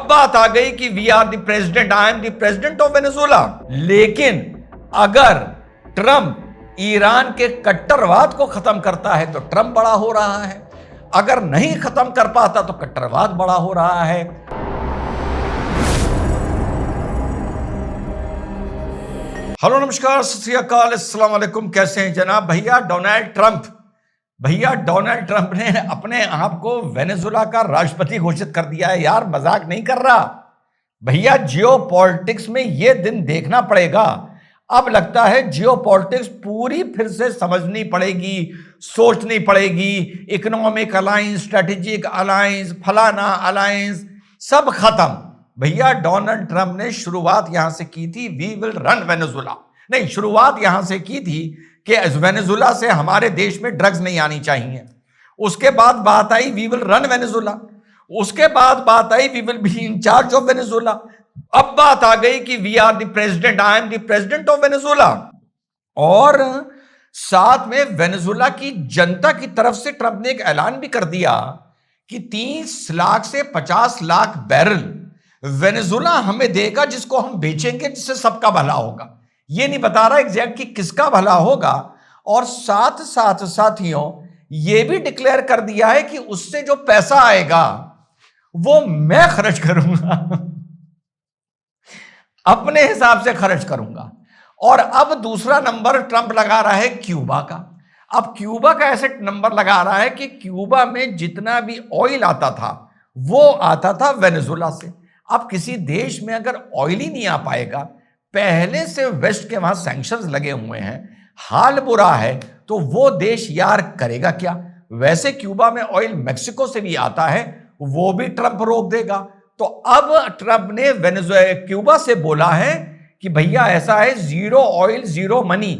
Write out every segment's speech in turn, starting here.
बात आ गई कि we are the president, I am the president of Venezuela. लेकिन अगर ट्रंप ईरान के कट्टरवाद को खत्म करता है तो ट्रंप बड़ा हो रहा है, अगर नहीं खत्म कर पाता तो कट्टरवाद बड़ा हो रहा है। हेलो, नमस्कार, सत श्री अकाल, अस्सलाम वालेकुम। कैसे हैं जनाब? भैया डोनाल्ड ट्रंप ने अपने आप को वेनेजुएला का राष्ट्रपति घोषित कर दिया है। यार, मजाक नहीं कर रहा भैया। जियोपॉलिटिक्स में यह दिन देखना पड़ेगा। अब लगता है जियोपॉलिटिक्स पूरी फिर से समझनी पड़ेगी, सोचनी पड़ेगी। इकोनॉमिक अलायंस, स्ट्रेटेजिक अलायंस, फलाना अलायंस सब खत्म। भैया, डोनाल्ड ट्रंप ने शुरुआत यहां से की थी, वी विल रन वेनेजुएला। नहीं, शुरुआत यहां से की थी कि वेनेजुएला से हमारे देश में ड्रग्स नहीं आनी चाहिए। उसके बाद बात आई वी विल रन वेनेजुएला। उसके बाद बात आई we will be in charge of Venezuela. अब बात आ गई कि we are the president, I am the president of Venezuela. और साथ में वेनेजुएला की जनता की तरफ से ट्रंप ने एक ऐलान भी कर दिया कि 30 लाख से 50 लाख बैरल वेनेजुएला हमें देगा, जिसको हम बेचेंगे, जिससे सबका भला होगा। ये नहीं बता रहा एग्जैक्ट कि किसका भला होगा। और साथ साथ साथियों ये भी डिक्लेयर कर दिया है कि उससे जो पैसा आएगा वो मैं खर्च करूंगा, अपने हिसाब से खर्च करूंगा। और अब दूसरा नंबर ट्रंप लगा रहा है क्यूबा का। अब क्यूबा का ऐसे नंबर लगा रहा है कि क्यूबा में जितना भी ऑयल आता था वो आता था वेनेजुएला से। अब किसी देश में अगर ऑयल ही नहीं आ पाएगा, पहले से वेस्ट के वहां सैंक्शंस लगे हुए हैं, हाल बुरा है, तो वो देश यार करेगा क्या? वैसे क्यूबा में ऑयल मेक्सिको से भी आता है, वो भी ट्रंप रोक देगा। तो अब ट्रंप ने क्यूबा से बोला है कि भैया ऐसा है, जीरो ऑयल जीरो मनी,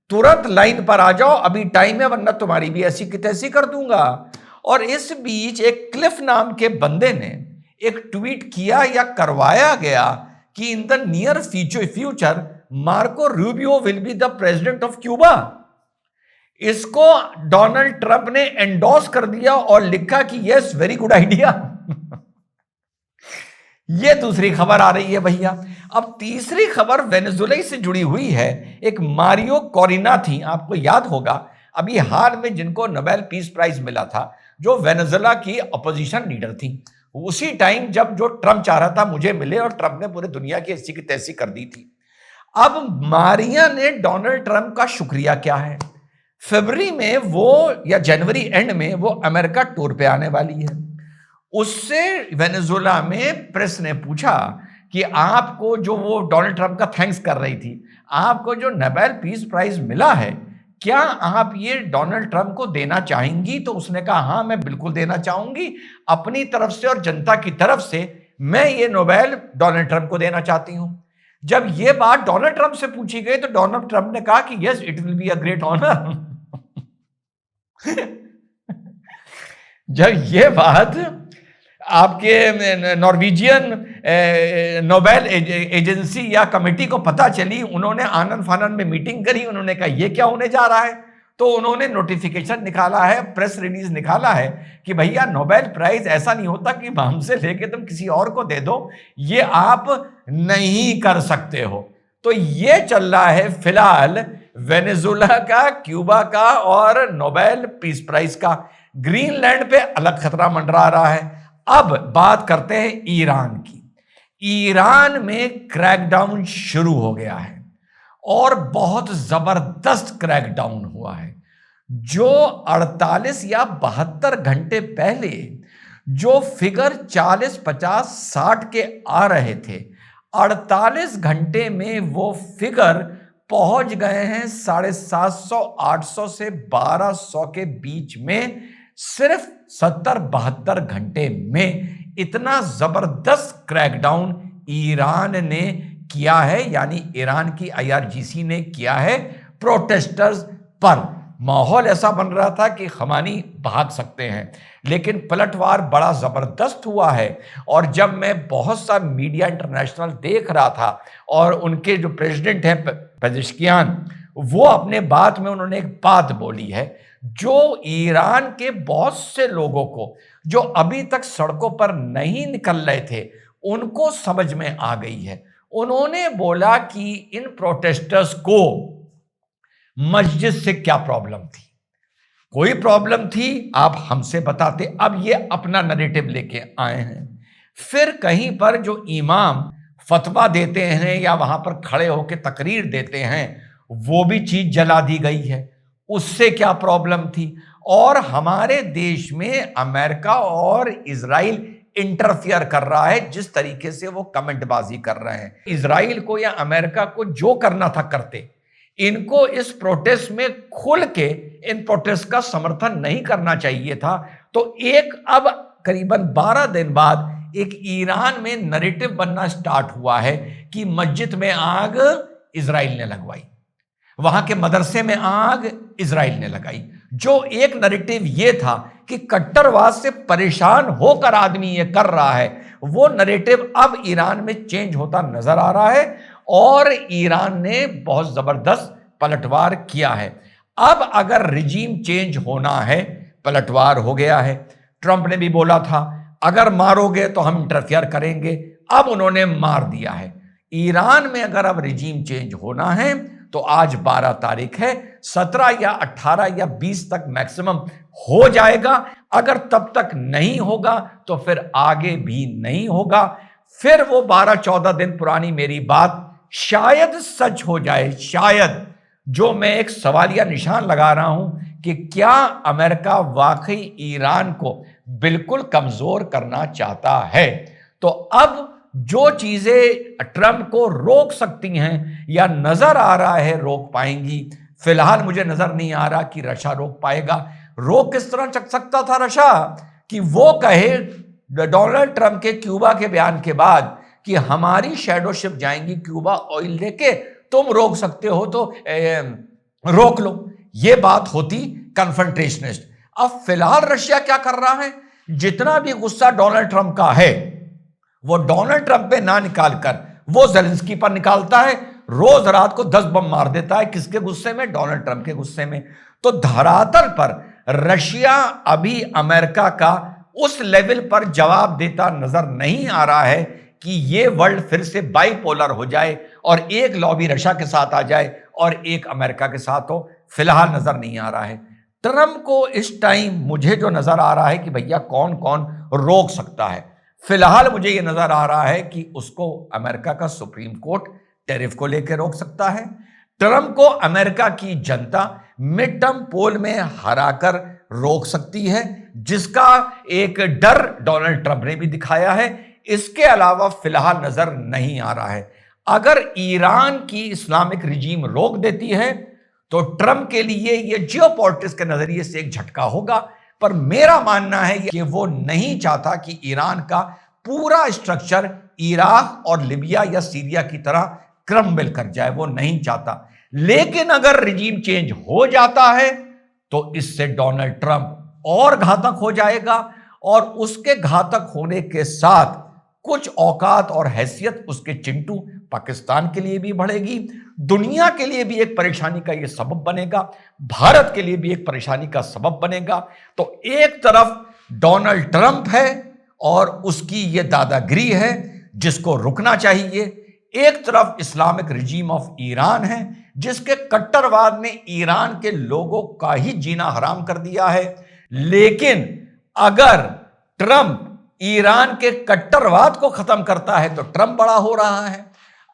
तुरंत लाइन पर आ जाओ, अभी टाइम है, वरना तुम्हारी भी ऐसी की तैसी कर दूंगा। और इस बीच एक क्लिफ नाम के बंदे ने एक ट्वीट किया या करवाया गया कि in the near future Marco Rubio will be the president of Cuba. इसको डोनाल्ड ट्रंप ने एंडोर्स कर दिया और लिखा कि यस, वेरी गुड आइडिया। यह दूसरी खबर आ रही है भैया। अब तीसरी खबर वेनेजुएला से जुड़ी हुई है। एक मारियो कोरिना थी, आपको याद होगा, अभी हाल में जिनको नोबेल पीस प्राइज मिला था, जो वेनेजुएला की अपोजिशन लीडर थी। उसी टाइम जब जो ट्रंप चाह रहा था मुझे मिले, और ट्रंप ने पूरे दुनिया की ऐसी की तैसी कर दी थी। अब मारिया ने डोनाल्ड ट्रंप का शुक्रिया किया है। फरवरी में वो, या जनवरी एंड में वो अमेरिका टूर पे आने वाली है। उससे वेनेजुएला में प्रेस ने पूछा कि आपको जो, वो डोनाल्ड ट्रंप का थैंक्स कर रही थी, आपको जो नोबेल पीस प्राइज मिला है, क्या आप ये डोनाल्ड ट्रंप को देना चाहेंगी? तो उसने कहा हाँ, मैं बिल्कुल देना चाहूंगी, अपनी तरफ से और जनता की तरफ से मैं ये नोबेल डोनाल्ड ट्रंप को देना चाहती हूं। जब ये बात डोनाल्ड ट्रंप से पूछी गई तो डोनाल्ड ट्रंप ने कहा कि yes, it will be a great honour. जब ये बात आपके नॉर्वेजियन नोबेल एजेंसी या कमेटी को पता चली, उन्होंने आनंद फानंद में मीटिंग करी, उन्होंने कहा ये क्या होने जा रहा है। तो उन्होंने नोटिफिकेशन निकाला है, प्रेस रिलीज निकाला है कि भैया नोबेल प्राइज ऐसा नहीं होता कि हमसे लेके तुम किसी और को दे दो, ये आप नहीं कर सकते हो। तो ये चल रहा है फिलहाल वेनेजुएला का, क्यूबा का और नोबेल पीस प्राइज का। ग्रीनलैंड पे अलग खतरा मंडरा रहा है। अब बात करते हैं ईरान की। ईरान में क्रैकडाउन शुरू हो गया है और बहुत जबरदस्त क्रैकडाउन हुआ है। जो 48 या 72 घंटे पहले जो फिगर 40, 50, 60 के आ रहे थे, 48 घंटे में वो फिगर पहुंच गए हैं 750, 800 से 1200 के बीच में, सिर्फ 70-72 घंटे में। इतना जबरदस्त क्रैकडाउन ईरान ने किया है, यानी ईरान की IRGC ने किया है प्रोटेस्टर्स पर। माहौल ऐसा बन रहा था कि खमानी भाग सकते हैं, लेकिन पलटवार बड़ा जबरदस्त हुआ है। और जब मैं बहुत सा मीडिया इंटरनेशनल देख रहा था और उनके जो प्रेसिडेंट हैं पेजेश्कियान, वो अपने बात में उन्होंने एक बात बोली है जो ईरान के बहुत से लोगों को जो अभी तक सड़कों पर नहीं निकल रहे थे उनको समझ में आ गई है। उन्होंने बोला कि इन प्रोटेस्टर्स को मस्जिद से क्या प्रॉब्लम थी। कोई प्रॉब्लम थी आप हमसे बताते, अब ये अपना नैरेटिव लेके आए हैं। फिर कहीं पर जो इमाम फतवा देते हैं या वहां पर खड़े होकर तकरीर देते हैं, वो भी चीज जला दी गई है, उससे क्या प्रॉब्लम थी। और हमारे देश में अमेरिका और इजराइल इंटरफियर कर रहा है, जिस तरीके से वो कमेंटबाजी कर रहे हैं। इजराइल को या अमेरिका को जो करना था करते, इनको इस प्रोटेस्ट में खुल के इन प्रोटेस्ट का समर्थन नहीं करना चाहिए था। तो एक अब करीबन 12 दिन बाद एक ईरान में नैरेटिव बनना स्टार्ट हुआ है कि मस्जिद में आग इजराइल ने लगवाई, वहां के मदरसे में आग इजराइल ने लगाई। जो एक नैरेटिव ये था कि कट्टरवाद से परेशान होकर आदमी ये कर रहा है, वो नैरेटिव अब ईरान में चेंज होता नजर आ रहा है और ईरान ने बहुत जबरदस्त पलटवार किया है। अब अगर रिजीम चेंज होना है, पलटवार हो गया है। ट्रंप ने भी बोला था अगर मारोगे तो हम इंटरफियर करेंगे, अब उन्होंने मार दिया है। ईरान में अगर अब रिजीम चेंज होना है तो आज 12 तारीख है, 17 या 18 या 20 तक मैक्सिमम हो जाएगा। अगर तब तक नहीं होगा तो फिर आगे भी नहीं होगा। फिर वो 12-14 दिन पुरानी मेरी बात शायद सच हो जाए, शायद। जो मैं एक सवालिया निशान लगा रहा हूं कि क्या अमेरिका वाकई ईरान को बिल्कुल कमजोर करना चाहता है। तो अब जो चीजें ट्रंप को रोक सकती हैं या नजर आ रहा है रोक पाएंगी, फिलहाल मुझे नजर नहीं आ रहा कि रशिया रोक पाएगा। रोक किस तरह चक सकता था रशिया कि वो कहे डोनाल्ड ट्रंप के क्यूबा के बयान के बाद कि हमारी शैडो शिप जाएंगी क्यूबा ऑयल लेके, तुम रोक सकते हो तो रोक लो। ये बात होती कन्फ्रंटेशनिस्ट। अब फिलहाल रशिया क्या कर रहा है, जितना भी गुस्सा डोनाल्ड ट्रंप का है वो डोनाल्ड ट्रंप पे ना निकालकर वो ज़ेलेंस्की पर निकालता है। रोज रात को 10 बम मार देता है, किसके गुस्से में? डोनाल्ड ट्रंप के गुस्से में। तो धरातल पर रशिया अभी अमेरिका का उस लेवल पर जवाब देता नजर नहीं आ रहा है कि ये वर्ल्ड फिर से बाइपोलर हो जाए और एक लॉबी रशिया के साथ आ जाए और एक अमेरिका के साथ हो। फिलहाल नजर नहीं आ रहा है। ट्रंप को इस टाइम मुझे जो नजर आ रहा है कि भैया कौन कौन रोक सकता है, फिलहाल मुझे यह नजर आ रहा है कि उसको अमेरिका का सुप्रीम कोर्ट टैरिफ को लेकर रोक सकता है। ट्रंप को अमेरिका की जनता मिड टर्म पोल में हराकर रोक सकती है, जिसका एक डर डोनाल्ड ट्रंप ने भी दिखाया है। इसके अलावा फिलहाल नजर नहीं आ रहा है। अगर ईरान की इस्लामिक रिजीम रोक देती है तो ट्रंप के लिए यह जियोपॉलिटिक्स के नजरिए से एक झटका होगा। पर मेरा मानना है कि वो नहीं चाहता कि ईरान का पूरा स्ट्रक्चर इराक और लिबिया या सीरिया की तरह क्रम्बल कर जाए, वो नहीं चाहता। लेकिन अगर रिजीम चेंज हो जाता है तो इससे डोनाल्ड ट्रंप और घातक हो जाएगा और उसके घातक होने के साथ कुछ औकात और हैसियत उसके चिंटू पाकिस्तान के लिए भी बढ़ेगी, दुनिया के लिए भी एक परेशानी का यह सबब बनेगा, भारत के लिए भी एक परेशानी का सबब बनेगा। तो एक तरफ डोनाल्ड ट्रंप है और उसकी यह दादागिरी है जिसको रुकना चाहिए, एक तरफ इस्लामिक रिजीम ऑफ ईरान है जिसके कट्टरवाद ने ईरान के लोगों का ही जीना हराम कर दिया है। लेकिन अगर ट्रंप ईरान के कट्टरवाद को खत्म करता है तो ट्रंप बड़ा हो रहा है,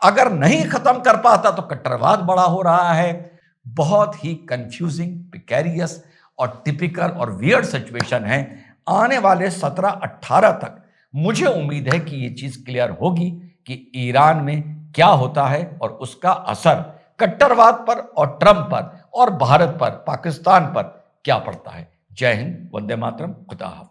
अगर नहीं खत्म कर पाता तो कट्टरवाद बड़ा हो रहा है। बहुत ही कंफ्यूजिंग, पिकेरियस और टिपिकल और वियर्ड सिचुएशन है। आने वाले 17-18 तक मुझे उम्मीद है कि यह चीज क्लियर होगी कि ईरान में क्या होता है और उसका असर कट्टरवाद पर और ट्रंप पर और भारत पर, पाकिस्तान पर क्या पड़ता है। जय हिंद, वंदे मातरम, खुदा हाफिज।